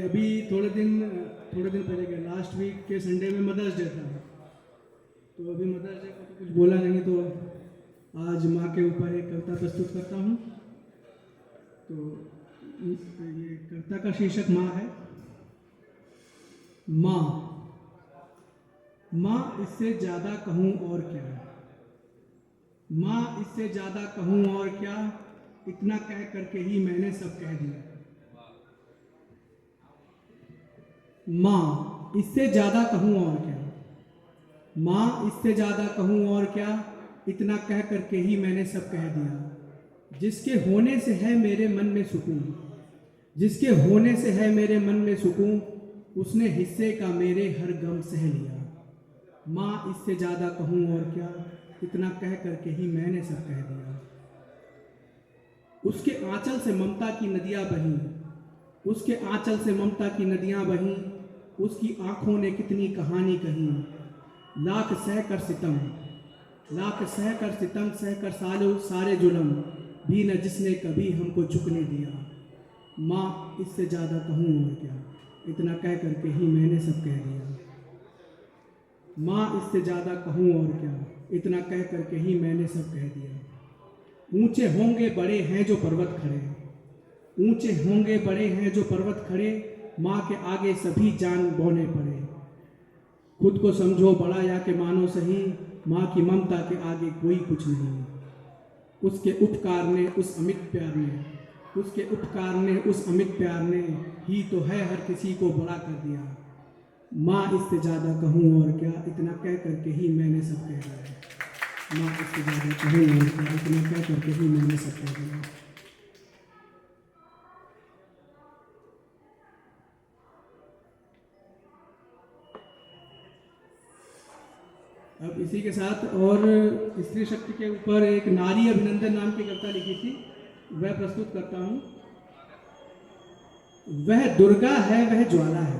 अभी थोड़े दिन पहले क्या, लास्ट वीक के संडे में मदर्स डे था। तो अभी मदर्स डे को तो कुछ बोला नहीं, तो आज माँ के ऊपर एक कविता प्रस्तुत करता हूँ। तो ये कविता का शीर्षक माँ है। माँ, माँ इससे ज़्यादा कहूँ और क्या, माँ इससे ज़्यादा कहूँ और क्या, इतना कह करके ही मैंने सब कह दिया। माँ इससे ज़्यादा कहूँ और क्या, माँ इससे ज़्यादा कहूँ और क्या, इतना कह करके ही मैंने सब कह दिया। जिसके होने से है मेरे मन में सुकून, जिसके होने से है मेरे मन में सुकून, उसने हिस्से का मेरे हर गम सह लिया। माँ इससे ज़्यादा कहूँ और क्या, इतना कह करके ही मैंने सब कह दिया। उसके आंचल से ममता की नदियाँ बहीं, उसके आंचल से ममता की नदियाँ बहीं, उसकी आँखों ने कितनी कहानी कही। लाख सह कर सितम, लाख सह कर सितम, सह कर सारे जुल्म, भी न जिसने कभी हमको झुकने दिया। माँ इससे ज़्यादा कहूँ और क्या, इतना कह करके ही मैंने सब कह दिया। माँ इससे ज़्यादा कहूँ और क्या, इतना कह करके ही मैंने सब कह दिया। ऊंचे होंगे बड़े हैं जो पर्वत खड़े, ऊंचे होंगे बड़े हैं जो पर्वत खड़े, माँ के आगे सभी जान बौने पड़े। खुद को समझो बड़ा या के मानो सही, माँ की ममता के आगे कोई कुछ नहीं। उसके उपकार ने उस अमित प्यार ने, उसके उपकार ने उस अमित प्यार ने ही तो है हर किसी को बड़ा कर दिया। माँ इससे ज़्यादा कहूँ और क्या, इतना कह करके ही मैंने सब कह दिया। माँ इससे ज़्यादा कहूँ और क्या, इतना कह करके ही मैंने सब कह दिया। अब इसी के साथ और स्त्री शक्ति के ऊपर एक नारी अभिनंदन नाम की कविता लिखी थी, वह प्रस्तुत करता हूँ। वह दुर्गा है वह ज्वाला है,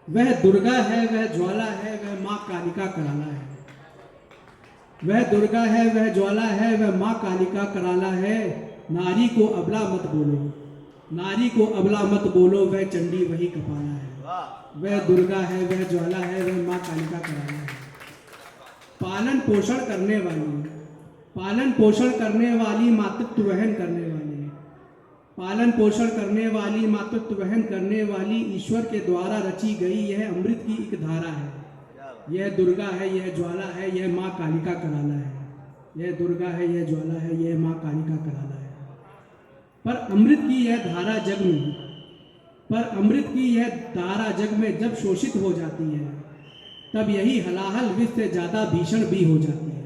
वह दुर्गा है वह ज्वाला है, वह माँ कालिका कराला है। वह दुर्गा है वह ज्वाला है, वह माँ कालिका कराला है। नारी को अबला मत बोलो, नारी को अबला मत बोलो, वह चंडी वही कपाला है। वह दुर्गा है वह ज्वाला है, वह माँ कालिका कराला है। पालन पोषण करने वाली, पालन पोषण करने वाली, मातृत्व वहन करने वाली, पालन पोषण करने वाली, मातृत्व वहन करने वाली, ईश्वर के द्वारा रची गई यह अमृत की एक धारा है। यह दुर्गा है यह ज्वाला है, यह माँ कालिका कराला है। यह दुर्गा है यह ज्वाला है, यह माँ कालिका कराला है। पर अमृत की यह धारा जग में, पर अमृत की यह धारा जग में जब शोषित हो जाती है, तब यही हलाहल विष से ज़्यादा भीषण भी हो जाती है।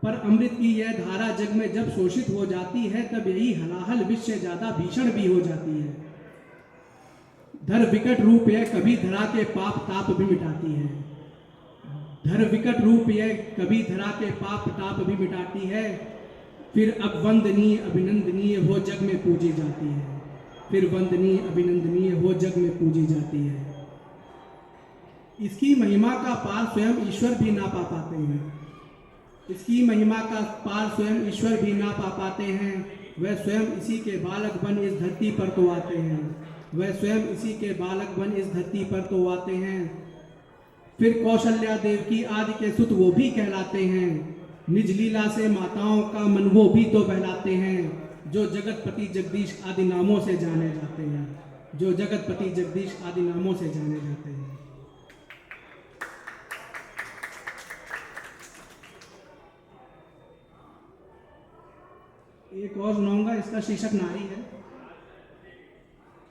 पर अमृत की यह धारा जग में जब शोषित हो जाती है, तब यही हलाहल विष से ज़्यादा भीषण भी हो जाती है। धर विकट रूप यह कभी धरा के पाप ताप भी मिटाती है, धर विकट रूप यह कभी धरा के पाप ताप भी मिटाती है। फिर अब वंदनीय अभिनंदनीय हो जग में पूजी जाती है, फिर वंदनीय अभिनंदनीय हो जग में पूजी जाती है। इसकी महिमा का पार स्वयं ईश्वर भी ना पा पाते हैं, इसकी महिमा का पार स्वयं ईश्वर भी ना पा पाते हैं। वह स्वयं इसी के बालक बन इस धरती पर तो आते हैं, वह स्वयं इसी के बालक बन इस धरती पर तो आते हैं। फिर कौशल्या देव की आदि के सुत वो भी कहलाते हैं, निज लीला से माताओं का मन वो भी तो बहलाते हैं। जो जगतपति जगदीश आदि नामों से जाने जाते हैं, जो जगतपति जगदीश आदि नामों से जाने जाते हैं। एक और सुनाऊंगा, इसका शीर्षक नारी है।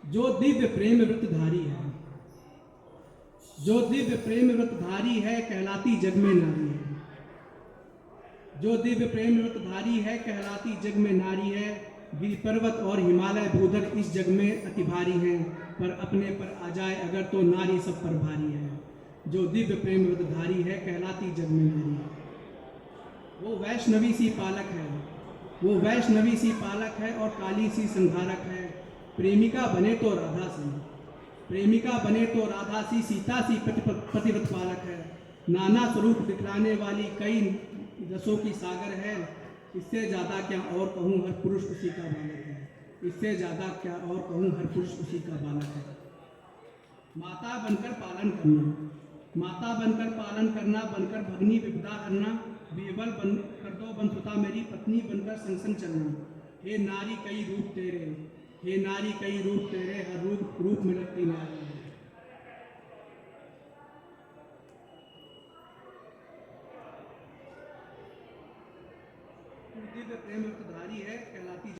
जो दिव्य प्रेम व्रतधारी है, जो दिव्य प्रेम व्रतधारी है, कहलाती जग में नारी है। जो दिव्य प्रेम व्रतधारी है, कहलाती जग में नारी है। गिरि पर्वत और हिमालय भूधर इस जग में अति भारी हैं, पर अपने पर आ जाए अगर तो नारी सब पर भारी है। जो दिव्य प्रेम व्रतधारी है, कहलाती जग में नारी है। वो वैष्णवी सी पालक है, वो वैष्णवी सी पालक है और काली सी संधारक है। प्रेमिका बने तो राधा सी, प्रेमिका बने तो राधा सी, सीता सी पतिव्रत पालक है। नाना स्वरूप दिखलाने वाली कई रसों की सागर है। इससे ज़्यादा क्या और कहूँ, हर पुरुष उसी का बालक है। इससे ज्यादा क्या और कहूँ, हर पुरुष उसी का बालक है। माता बनकर पालन करना, माता बनकर पालन करना, बनकर भगनी विपदा हरना, बीरबल बन कर दो बनसुता मेरी, पत्नी बनकर संग संग चलना। हे नारी कई रूप तेरे, हे नारी कई रूप तेरे, हर रूप रूप में लगती नारी। दिव्य प्रेम धारी है कहलाती